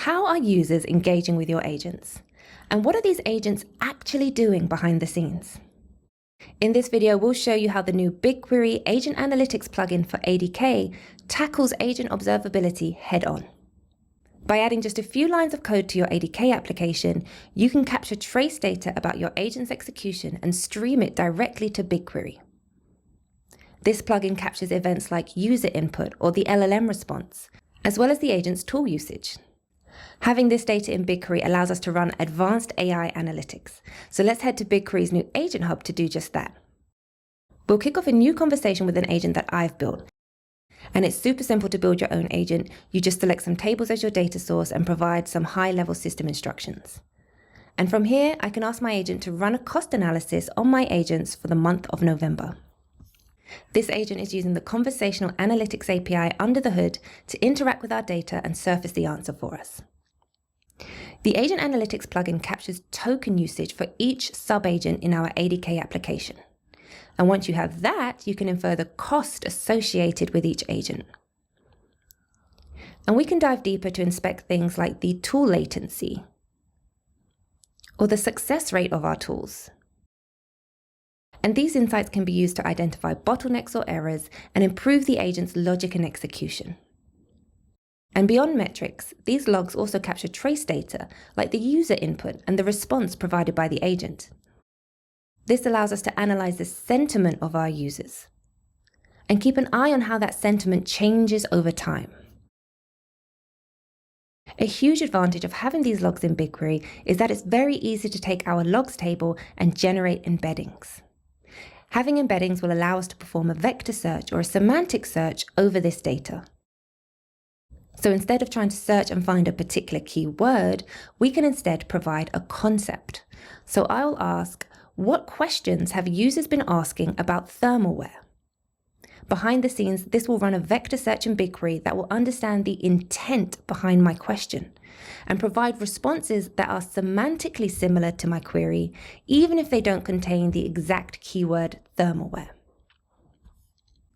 How are users engaging with your agents? And what are these agents actually doing behind the scenes? In this video, we'll show you how the new BigQuery Agent Analytics plugin for ADK tackles agent observability head-on. By adding just a few lines of code to your ADK application, you can capture trace data about your agent's execution and stream it directly to BigQuery. This plugin captures events like user input or the LLM response, as well as the agent's tool usage. Having this data in BigQuery allows us to run advanced AI analytics. So let's head to BigQuery's new Agent Hub to do just that. We'll kick off a new conversation with an agent that I've built. And it's super simple to build your own agent. You just select some tables as your data source and provide some high-level system instructions. And from here, I can ask my agent to run a cost analysis on my agents for the month of November. This agent is using the Conversational Analytics API under the hood to interact with our data and surface the answer for us. The Agent Analytics plugin captures token usage for each sub-agent in our ADK application. And once you have that, you can infer the cost associated with each agent. And we can dive deeper to inspect things like the tool latency or the success rate of our tools. And these insights can be used to identify bottlenecks or errors and improve the agent's logic and execution. And beyond metrics, these logs also capture trace data like the user input and the response provided by the agent. This allows us to analyze the sentiment of our users and keep an eye on how that sentiment changes over time. A huge advantage of having these logs in BigQuery is that it's very easy to take our logs table and generate embeddings. Having embeddings will allow us to perform a vector search or a semantic search over this data. So instead of trying to search and find a particular keyword, we can instead provide a concept. So I'll ask, what questions have users been asking about thermal wear? Behind the scenes, this will run a vector search in BigQuery that will understand the intent behind my question and provide responses that are semantically similar to my query, even if they don't contain the exact keyword thermal wear.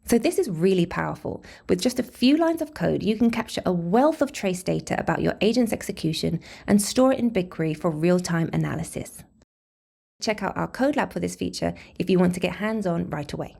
So this is really powerful. With just a few lines of code, you can capture a wealth of trace data about your agent's execution and store it in BigQuery for real-time analysis. Check out our code lab for this feature if you want to get hands-on right away.